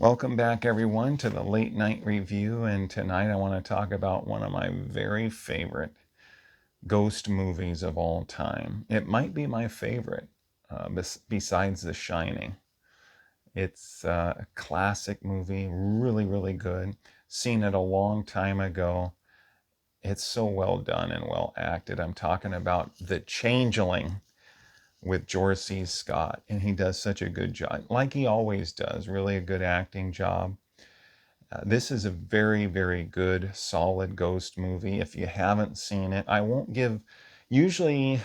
Welcome back, everyone, to the Late Night Review. And tonight I want to talk about one of my very favorite ghost movies of all time. It might be my favorite, besides The Shining. It's a classic movie, really, really good. Seen it a long time ago. It's so well done and well acted. I'm talking about The Changeling with George C. Scott, and he does such a good job, like he always does. Really a good acting job. This is a very, very good, solid ghost movie. If you haven't seen it, I won't give. Usually,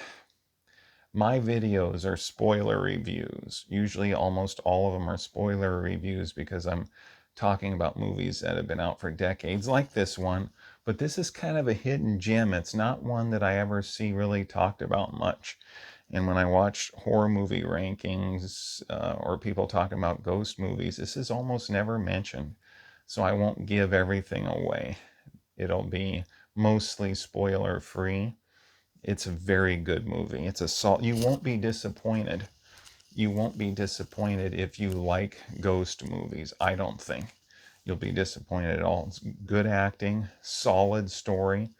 my videos are spoiler reviews. Usually, almost all of them are spoiler reviews because I'm talking about movies that have been out for decades, like this one. But this is kind of a hidden gem. It's not one that I ever see really talked about much. And when I watch horror movie rankings or people talking about ghost movies, this is almost never mentioned. So I won't give everything away. It'll be mostly spoiler free. It's a very good movie. It's a salt. You won't be disappointed. You won't be disappointed if you like ghost movies. I don't think you'll be disappointed at all. It's good acting, solid story,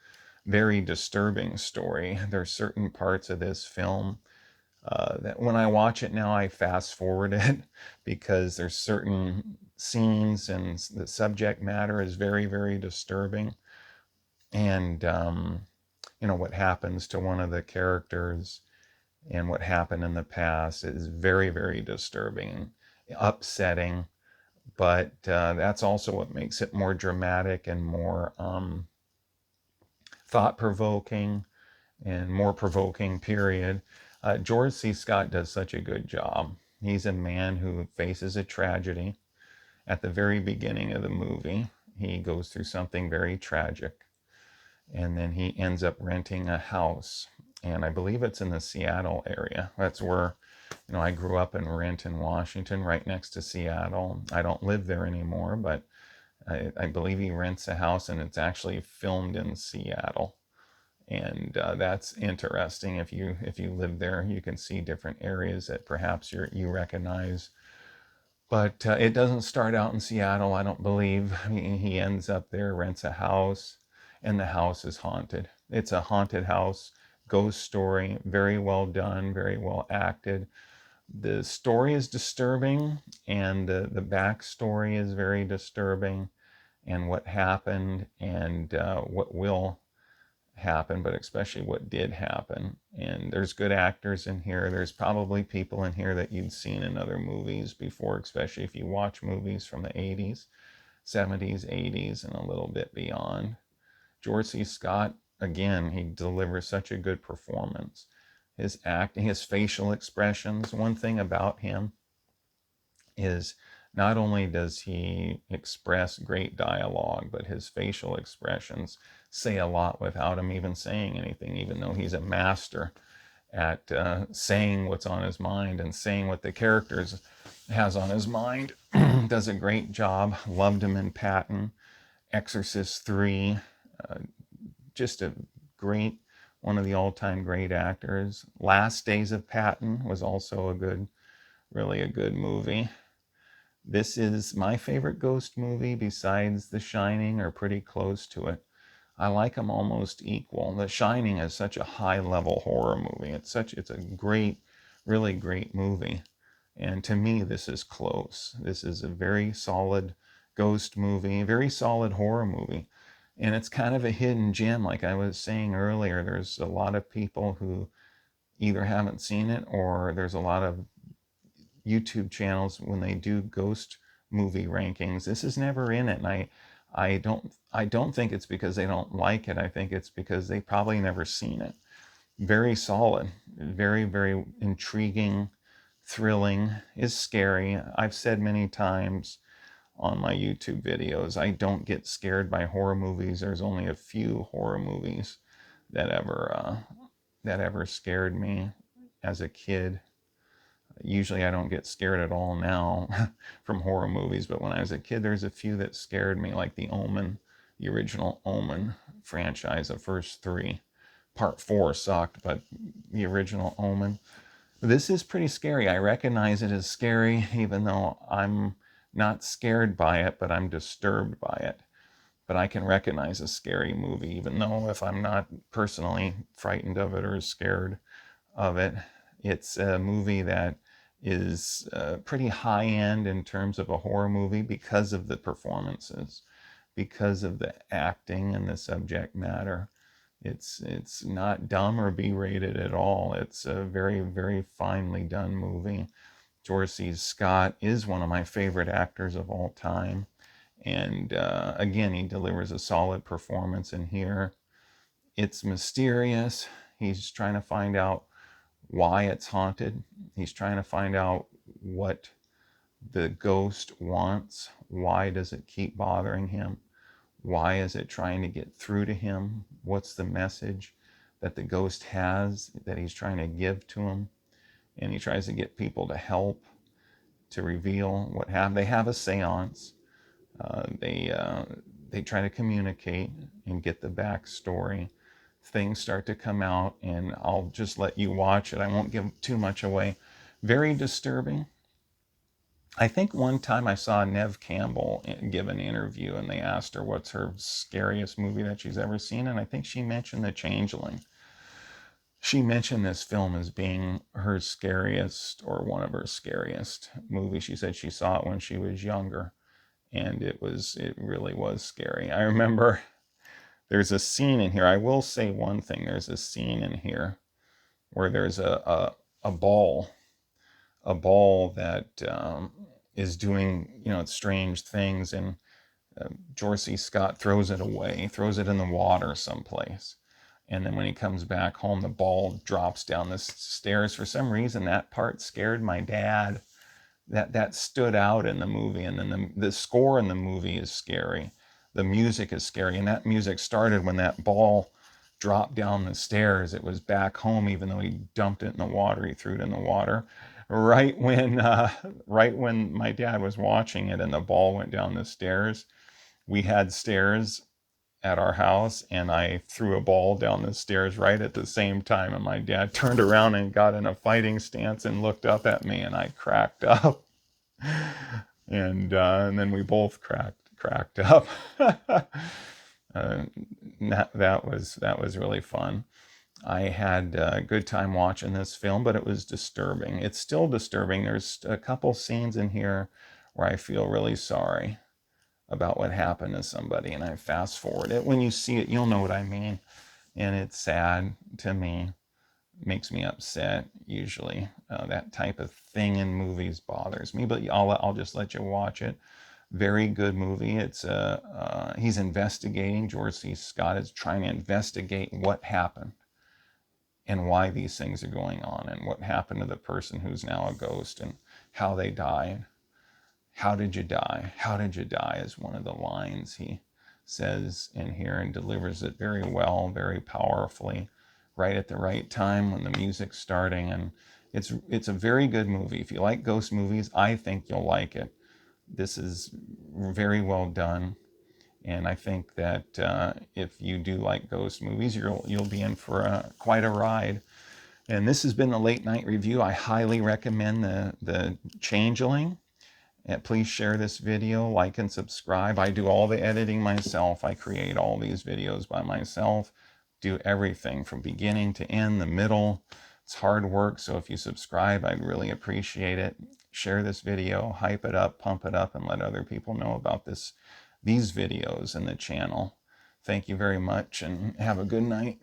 very disturbing story. There's certain parts of this film that when I watch it now, I fast forward it because there's certain scenes and the subject matter is very, very disturbing. And, what happens to one of the characters and what happened in the past is very, very disturbing, upsetting. But that's also what makes it more dramatic and more thought provoking and more provoking, period. George C. Scott does such a good job. He's a man who faces a tragedy at the very beginning of the movie. He goes through something very tragic, and then he ends up renting a house. And I believe it's in the Seattle area. That's where, I grew up in Renton, Washington, right next to Seattle. I don't live there anymore, but I believe he rents a house, and it's actually filmed in Seattle. And that's interesting. If you live there, you can see different areas that perhaps you recognize. But it doesn't start out in Seattle, I don't believe. He ends up there, rents a house, and the house is haunted. It's a haunted house, ghost story, very well done, very well acted. The story is disturbing, and the backstory is very disturbing, and what happened and what will happen, but especially what did happen. And there's good actors in here. There's probably people in here that you've seen in other movies before, especially if you watch movies from the 80s, 70s, 80s, and a little bit beyond. George C. Scott, again, he delivers such a good performance. His acting, his facial expressions, one thing about him is not only does he express great dialogue, but his facial expressions say a lot without him even saying anything, even though he's a master at saying what's on his mind and saying what the characters has on his mind. Does a great job. Loved him in Patton, Exorcist 3. Just a great, one of the all-time great actors. Last Days of Patton was also really a good movie. This is my favorite ghost movie besides The Shining, or pretty close to it. I like them almost equal. The Shining is such a high level horror movie. It's a great, really great movie. And to me, this is close. This is a very solid ghost movie, a very solid horror movie. And it's kind of a hidden gem, like I was saying earlier. There's a lot of people who either haven't seen it, or there's a lot of YouTube channels when they do ghost movie rankings. This is never in it, and I don't think it's because they don't like it. I think it's because they probably never seen it. Very solid, very, very intriguing, thrilling, is scary. I've said many times on my YouTube videos, I don't get scared by horror movies. There's only a few horror movies that ever scared me as a kid. Usually I don't get scared at all now from horror movies, but when I was a kid, there's a few that scared me, like the Omen, the original Omen franchise, the first three. Part four sucked, but the original Omen. This is pretty scary. I recognize it as scary, even though I'm not scared by it, but I'm disturbed by it. But I can recognize a scary movie, even though if I'm not personally frightened of it or scared of it. It's a movie that is pretty high end in terms of a horror movie because of the performances, because of the acting and the subject matter. It's not dumb or B-rated at all. It's a very, very finely done movie. George C. Scott is one of my favorite actors of all time. And again, he delivers a solid performance in here. It's mysterious. He's trying to find out why it's haunted. He's trying to find out what the ghost wants. Why does it keep bothering him? Why is it trying to get through to him? What's the message that the ghost has that he's trying to give to him? And he tries to get people to help to reveal what happened. They have a seance. They try to communicate and get the backstory. Things start to come out, and I'll just let you watch it. I won't give too much away. Very disturbing. I think one time I saw Neve Campbell give an interview, and they asked her what's her scariest movie that she's ever seen, and I think she mentioned The Changeling. She mentioned this film as being her scariest or one of her scariest movies. She said she saw it when she was younger, and it really was scary. I remember there's a scene in here. I will say one thing. There's a scene in here where there's a ball, a ball that is doing, strange things, and George C. Scott throws it away, throws it in the water someplace. And then when he comes back home, the ball drops down the stairs. For some reason, that part scared my dad. That stood out in the movie. And then the score in the movie is scary. The music is scary. And that music started when that ball dropped down the stairs. It was back home, even though he dumped it in the water. He threw it in the water. Right when my dad was watching it and the ball went down the stairs, we had stairs at our house, and I threw a ball down the stairs right at the same time, and my dad turned around and got in a fighting stance and looked up at me, and I cracked up. And then we both cracked up. That was really fun. I had a good time watching this film, but it was disturbing. It's still disturbing. There's a couple scenes in here where I feel really sorry about what happened to somebody, and I fast forward it. When you see it, you'll know what I mean. And it's sad to me. It makes me upset usually. That type of thing in movies bothers me, but I'll just let you watch it. Very good movie. It's he's investigating. George C. Scott is trying to investigate what happened and why these things are going on and what happened to the person who's now a ghost and how they died. How did you die? How did you die is one of the lines he says in here, and delivers it very well, very powerfully, right at the right time when the music's starting. And it's a very good movie. If you like ghost movies, I think you'll like it. This is very well done, and I think that if you do like ghost movies, you'll be in for quite a ride. And this has been the Late Night Review. I highly recommend the Changeling. And please share this video, like and subscribe. I do all the editing myself. I create all these videos by myself, do everything from beginning to end, the middle. It's hard work, so if you subscribe, I'd really appreciate it. Share this video, hype it up, pump it up, and let other people know about these videos and the channel. Thank you very much, and have a good night.